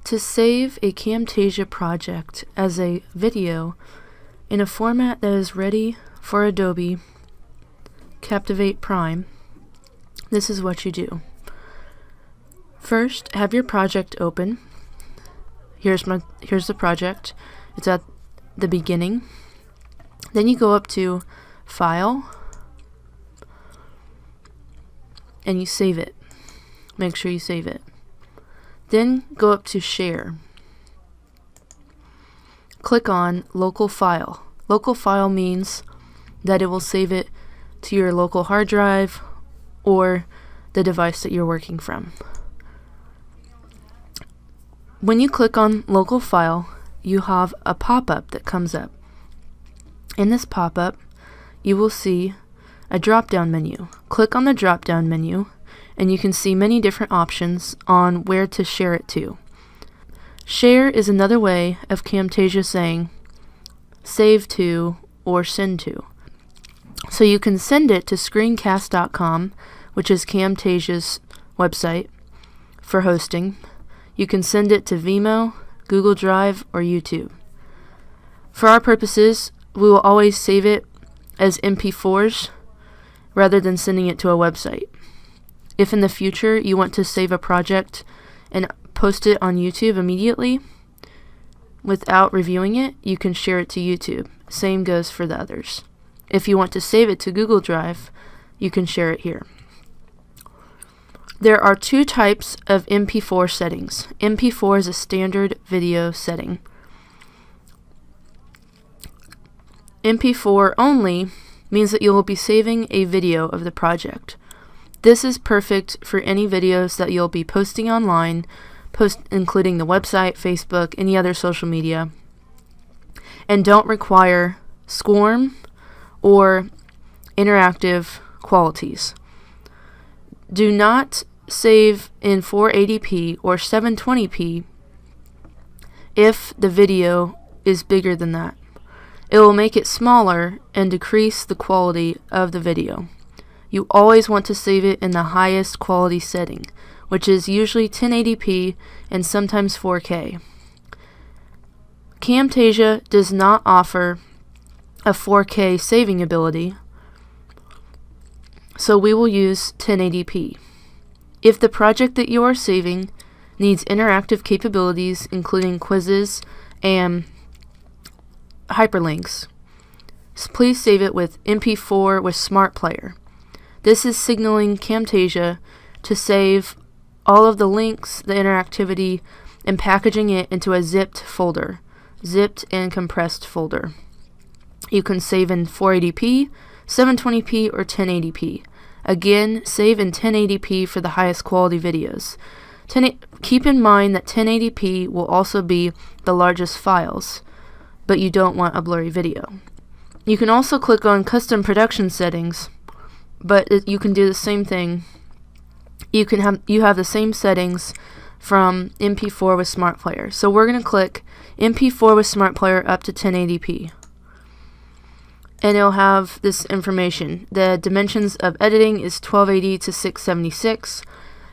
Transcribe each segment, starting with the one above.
To save a Camtasia project as a video in a format that is ready for Adobe Captivate Prime, this is what you do. First, have your project open. Here's the project. It's at the beginning. Then you go up to File and you save it. Make sure you save it. Then go up to Share. Click on Local File. Local File means that it will save it to your local hard drive or the device that you're working from. When you click on Local File, you have a pop-up that comes up. In this pop-up, you will see a drop-down menu. Click on the drop-down menu and you can see many different options on where to share it to. Share is another way of Camtasia saying save to or send to. So you can send it to screencast.com, which is Camtasia's website for hosting. You can send it to Vimeo, Google Drive, or YouTube. For our purposes, we will always save it as MP4s rather than sending it to a website. If in the future you want to save a project and post it on YouTube immediately without reviewing it, you can share it to YouTube. Same goes for the others. If you want to save it to Google Drive, you can share it here. There are two types of Mp4 settings. Mp4 is a standard video setting. Mp4 only means that you will be saving a video of the project. This is perfect for any videos that you'll be posting online, including the website, Facebook, any other social media, and don't require SCORM or interactive qualities. Do not save in 480p or 720p if the video is bigger than that. It will make it smaller and decrease the quality of the video. You always want to save it in the highest quality setting, which is usually 1080p and sometimes 4K. Camtasia does not offer a 4K saving ability, so we will use 1080p. If the project that you are saving needs interactive capabilities, including quizzes and hyperlinks, please save it with MP4 with Smart Player. This is signaling Camtasia to save all of the links, the interactivity, and packaging it into a zipped folder, zipped and compressed folder. You can save in 480p, 720p, or 1080p. Again, save in 1080p for the highest quality videos. Keep in mind that 1080p will also be the largest files, but you don't want a blurry video. You can also click on Custom Production Settings, but you can do the same thing. You have the same settings from MP4 with Smart Player. So we're going to click MP4 with Smart Player up to 1080p. And it'll have this information. The dimensions of editing is 1280 to 676.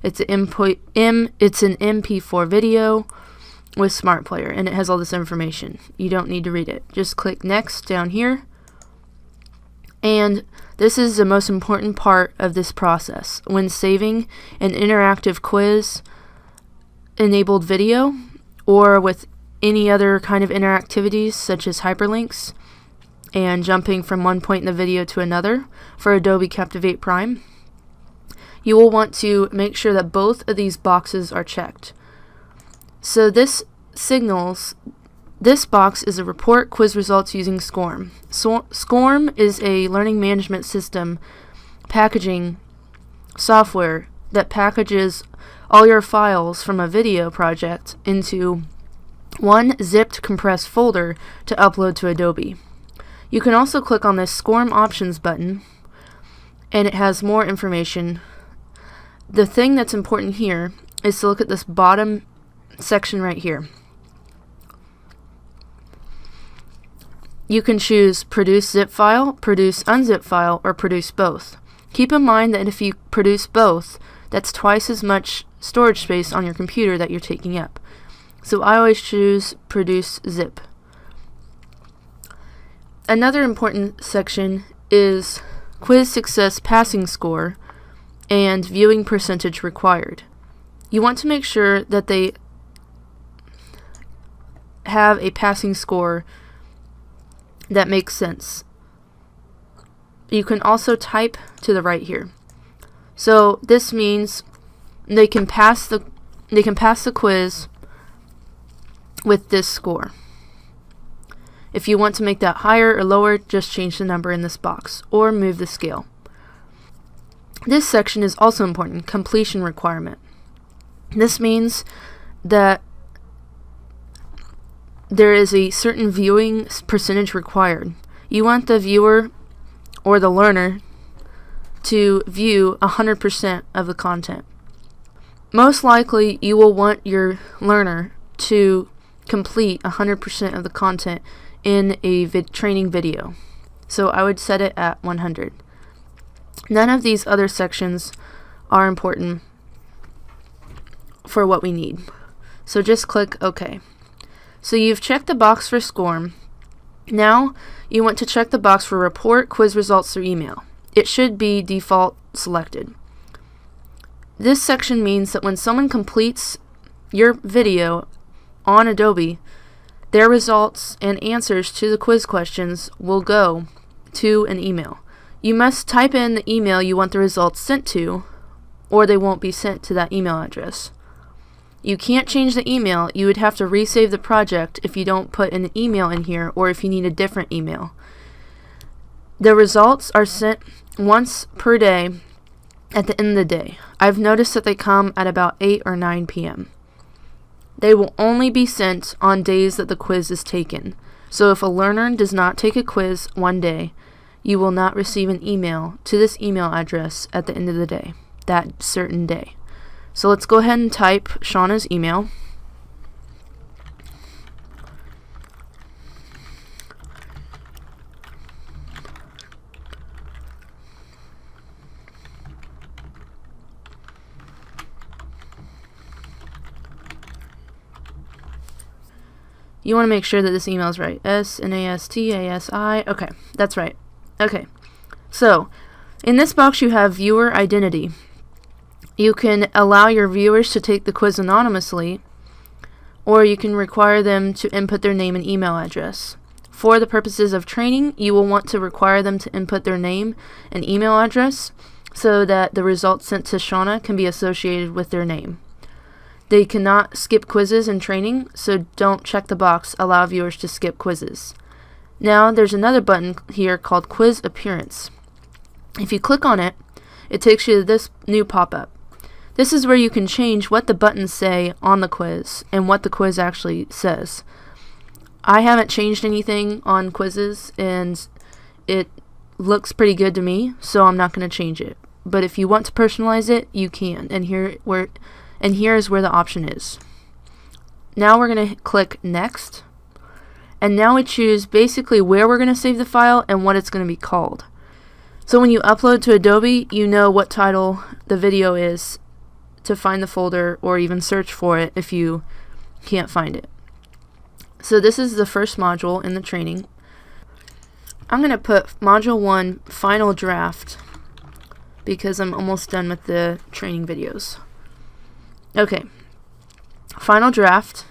It's an MP4 video with Smart Player, and it has all this information. You don't need to read it. Just click Next down here. And this is the most important part of this process. When saving an interactive quiz enabled video or with any other kind of interactivities such as hyperlinks and jumping from one point in the video to another for Adobe Captivate Prime, you will want to make sure that both of these boxes are checked. So this box is a report quiz results using SCORM. SCORM is a learning management system packaging software that packages all your files from a video project into one zipped compressed folder to upload to Adobe. You can also click on this SCORM options button and it has more information. The thing that's important here is to look at this bottom section right here. You can choose produce zip file, produce unzip file, or produce both. Keep in mind that if you produce both, that's twice as much storage space on your computer that you're taking up. So I always choose produce zip. Another important section is quiz success passing score and viewing percentage required. You want to make sure that they have a passing score that makes sense. You can also type to the right here. So this means they can pass the quiz with this score. If you want to make that higher or lower, just change the number in this box or move the scale. This section is also important, completion requirement. This means that there is a certain viewing percentage required. You want the viewer or the learner to view 100% of the content. Most likely, you will want your learner to complete 100% of the content in a training video. So I would set it at 100. None of these other sections are important for what we need. So just click OK. So you've checked the box for score. Now you want to check the box for report quiz results through email. It should be default selected. This section means that when someone completes your video on Adobe, their results and answers to the quiz questions will go to an email. You must type in the email you want the results sent to, or they won't be sent to that email address. You can't change the email. You would have to resave the project if you don't put an email in here, or if you need a different email. The results are sent once per day at the end of the day. I've noticed that they come at about 8 or 9 p.m. They will only be sent on days that the quiz is taken. So if a learner does not take a quiz one day, you will not receive an email to this email address at the end of the day, that certain day. So let's go ahead and type Shauna's email. You want to make sure that this email is right. S-N-A-S-T-A-S-I. Okay, that's right. Okay, so in this box you have viewer identity. You can allow your viewers to take the quiz anonymously, or you can require them to input their name and email address. For the purposes of training, you will want to require them to input their name and email address so that the results sent to Shauna can be associated with their name. They cannot skip quizzes in training, so don't check the box allow viewers to skip quizzes. Now there's another button here called Quiz Appearance. If you click on it, it takes you to this new pop-up. This is where you can change what the buttons say on the quiz and what the quiz actually says. I haven't changed anything on quizzes and it looks pretty good to me, so I'm not going to change it. But if you want to personalize it, you can, and here is where the option is. Now we're going to click Next, and now we choose basically where we're going to save the file and what it's going to be called. So when you upload to Adobe, you know what title the video is to find the folder or even search for it if you can't find it. So this is the first module in the training. I'm going to put Module 1 Final Draft because I'm almost done with the training videos. Okay, Final Draft.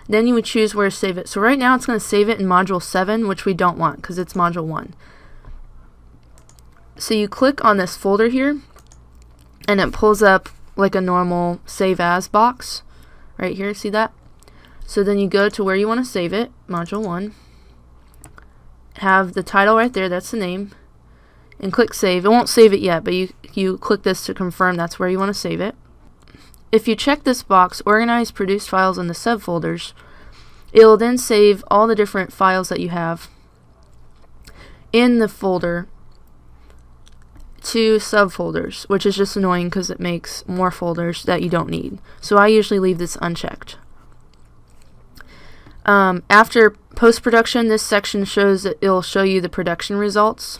Then you would choose where to save it. So right now it's going to save it in Module 7, which we don't want because it's Module 1. So you click on this folder here, and it pulls up like a normal Save As box. Right here, see that? So then you go to where you want to save it, Module 1. Have the title right there, that's the name. And click Save. It won't save it yet, but you click this to confirm that's where you want to save it. If you check this box, Organize Produced Files in the subfolders, it will then save all the different files that you have in the folder to subfolders, which is just annoying because it makes more folders that you don't need. So I usually leave this unchecked. After post-production, this section shows that it'll show you the production results.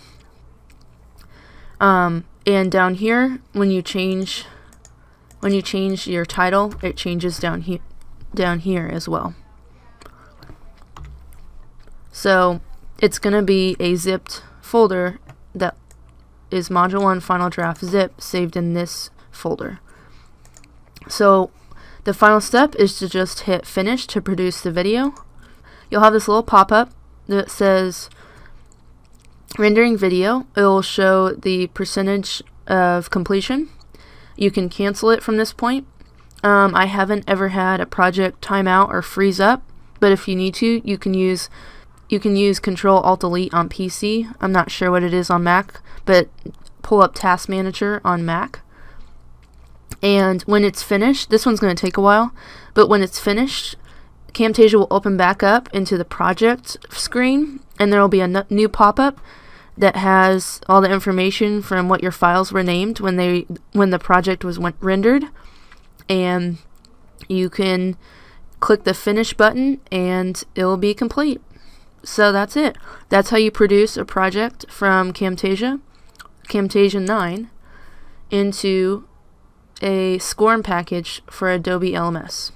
And down here, when you change your title, it changes down here down here as well. So it's going to be a zipped folder that is module 1 final draft zip saved in this folder. So the final step is to just hit finish to produce the video. You'll have this little pop-up that says rendering video. It will show the percentage of completion. You can cancel it from this point. I haven't ever had a project timeout or freeze up, but if you need to, you can use Control-Alt-Delete on PC. I'm not sure what it is on Mac, but pull up Task Manager on Mac. And when it's finished, this one's going to take a while, but when it's finished, Camtasia will open back up into the project screen, and there will be a new pop-up that has all the information from what your files were named when the project was rendered, and you can click the finish button and it will be complete. So that's it. That's how you produce a project from Camtasia 9 into a SCORM package for Adobe LMS.